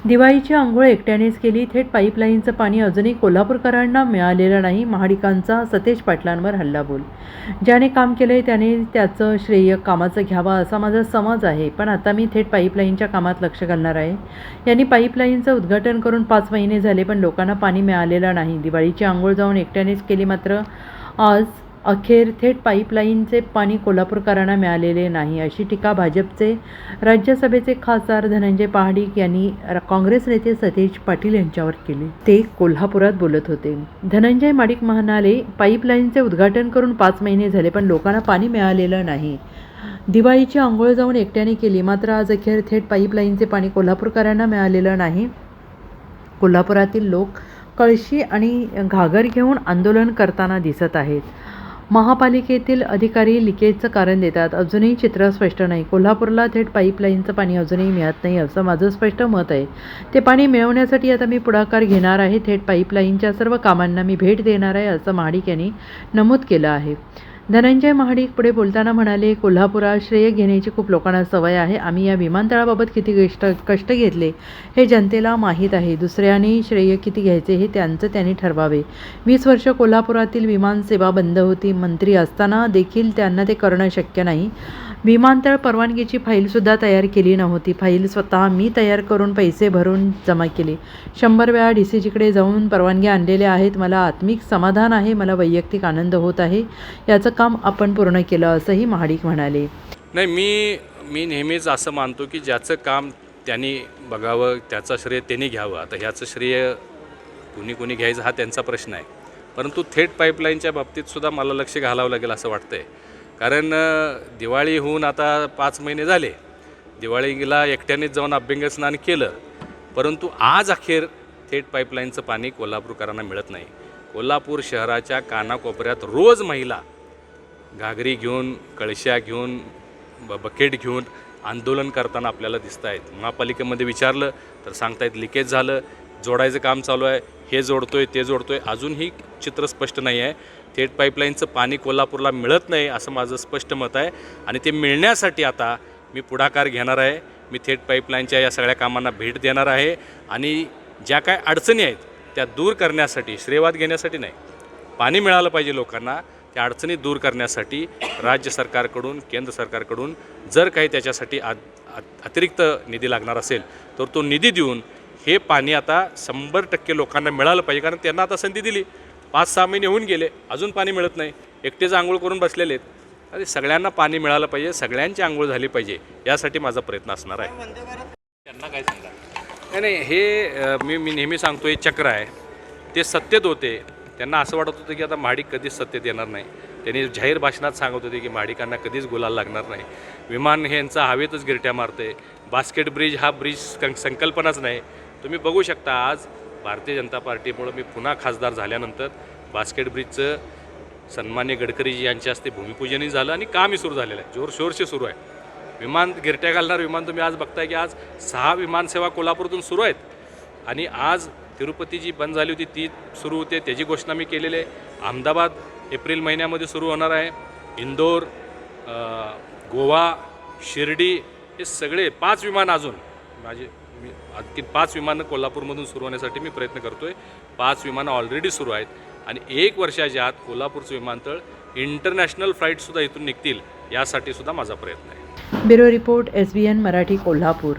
दिवाळीची अंघोळ एकट्यानेच केली. थेट पाईपलाईनचं पाणी अजूनही कोल्हापूरकरांना मिळालेलं नाही. महाडिकांचा सतेज पाटलांवर हल्लाबोल. ज्याने काम केलंय त्याने त्याचं श्रेय कामाचं घ्यावं असा माझा समज आहे. पण आता मी थेट पाईपलाईनच्या कामात लक्ष घालणार आहे. यांनी पाईपलाईनचं उद्घाटन करून 5 महिने झाले, पण लोकांना पाणी मिळालेलं नाही. दिवाळीची अंघोळ जाऊन एकट्यानेच केली, मात्र आज अखेर थेट पाईपलाईनचे पाणी कोल्हापूरकरांना मिळालेले नाही, अशी टीका भाजपचे राज्यसभेचे खासदार धनंजय महाडिक यांनी काँग्रेस नेते सतेज पाटील यांच्यावर केली. ते कोल्हापुरात बोलत होते. धनंजय महाडिक म्हणाले, पाईपलाईनचे उद्घाटन करून 5 महिने झाले, पण लोकांना पाणी मिळालेलं नाही. दिवाळीची अंघोळ जाऊन एकट्याने केली, मात्र आज अखेर थेट पाईपलाईनचे पाणी कोल्हापूरकरांना मिळालेलं नाही. कोल्हापुरातील लोक कळशी आणि घागर घेऊन आंदोलन करताना दिसत आहेत. महापालिकेतील अधिकारी लिकेजचं कारण देतात. अजूनही चित्र स्पष्ट नाही. कोल्हापूरला थेट पाईपलाईनचं पाणी अजूनही मिळत नाही असं माझं स्पष्ट मत आहे. ते पाणी मिळवण्यासाठी आता मी पुढाकार घेणार आहे. थेट पाईपलाईनच्या सर्व कामांना मी भेट देणार आहे असं महाडिक यांनी नमूद केलं आहे. धनंजय महाडिक पुढे बोलताना म्हणाले, कोल्हापुरात श्रेय घेण्याची खूप लोकांना सवय आहे. आम्ही या विमानतळाबाबत किती कष्ट घेतले हे जनतेला माहीत आहे. दुसऱ्यांनी श्रेय किती घ्यायचे हे त्यांनी ठरवावे. 20 वर्ष कोल्हापुरातील विमानसेवा बंद होती. मंत्री असताना देखील त्यांना ते करणं शक्य नाही. विमानतळ परवानगीची फाईलसुद्धा तयार केली नव्हती. फाईल स्वतः मी तयार करून पैसे भरून जमा केली. 100 वेळा DCGकडे जाऊन परवानग्या आणलेल्या आहेत. मला आत्मिक समाधान आहे. मला वैयक्तिक आनंद होत आहे. याचं काम आपण पूर्ण केलं असंही महाडिक म्हणाले. नाही, मी नेहमीच असं मानतो की ज्याचं काम त्यांनी बघावं, त्याचं श्रेय त्यांनी घ्यावं. आता ह्याचं श्रेय कुणी घ्यायचं हा त्यांचा प्रश्न आहे. परंतु थेट पाईपलाईनच्या बाबतीतसुद्धा मला लक्ष घालावं लागेल असं वाटतं आहे. कारण दिवाळी होऊन आता 5 महिने झाले. दिवाळीला एकट्यानेच जाऊन अभ्यंगस्नान केलं, परंतु आज अखेर थेट पाईपलाईनचं पाणी कोल्हापूरकरांना मिळत नाही. कोल्हापूर शहराच्या कानाकोपऱ्यात रोज महिला घागरी घेऊन, कळश्या घेऊन, बकेट घेऊन आंदोलन करताना आपल्याला दिसत आहेत. महापालिकेमध्ये विचारलं तर सांगतायत लिकेज झालं, जोडायचं काम चालू आहे, हे जोडतोय ते जोडतोय. अजूनही चित्र स्पष्ट नाही आहे. थेट पाईपलाईनचं पाणी कोल्हापूरला मिळत नाही असं माझं स्पष्ट मत आहे. आणि ते मिळण्यासाठी आता मी पुढाकार घेणार आहे. मी थेट पाईपलाईनच्या या सगळ्या कामांना भेट देणार आहे आणि ज्या काय अडचणी आहेत त्या दूर करण्यासाठी, श्रेयवाद घेण्यासाठी नाही, पाणी मिळालं पाहिजे लोकांना, त्या अडचणी दूर करण्यासाठी राज्य सरकारकडून, केंद्र सरकारकडून जर काही त्याच्यासाठी अतिरिक्त निधी लागणार असेल तर तो निधी देऊन हे पाणी आता 100% लोकांना मिळालं पाहिजे. कारण त्यांना आता संधी दिली, 5-6 महिने होऊन गेले, अजून पाणी मिळत नाही. एकटेच आंघोळ करून बसलेले आहेत. अरे सगळ्यांना पाणी मिळालं पाहिजे, सगळ्यांची आंघोळ झाली पाहिजे, यासाठी माझा प्रयत्न असणार आहे. त्यांना काय सांगा नाही, हे मी नेहमी सांगतो, हे चक्र आहे. ते सत्तेत होते, त्यांना असं वाटत होतं की आता महाडिक कधीच सत्तेत येणार नाही. त्यांनी जाहीर भाषणात सांगत होते की महाडिकांना कधीच गुलाल लागणार नाही. विमान हे यांचा हवेतच गिरट्या मारते. बास्केट ब्रिज हा ब्रिज संकल्पनाच नाही. तुम्ही बघू शकता, आज भारतीय जनता पार्टीमुळे मी पुन्हा खासदार झाल्यानंतर बास्केट ब्रिजचं सन्मान्य गडकरीजी यांच्या हस्ते भूमिपूजनही झालं आणि कामही सुरू झालेलं आहे, जोरशोरशी सुरू आहे. विमान गिरट्या घालणार विमान तुम्ही आज बघताय की आज 6 विमानसेवा कोल्हापूरतून सुरू आहेत. आणि आज तिरुपती जी बंद झाली होती ती सुरू होते, त्याची घोषणा मी केलेली आहे. अहमदाबाद एप्रिल महिन्यामध्ये सुरू होणार आहे. इंदोर, गोवा, शिर्डी हे सगळे 5 विमान अजून मी आणखी 5 विमानं कोल्हापूरमधून सुरू होण्यासाठी मी प्रयत्न करतो आहे. 5 विमानं ऑलरेडी सुरू आहेत आणि 1 वर्षाच्या आत कोल्हापूरचं विमानतळ इंटरनॅशनल फ्लाईटसुद्धा इथून निघतील, यासाठी सुद्धा माझा प्रयत्न आहे. Bureau report, SBN Marathi, Kolhapur.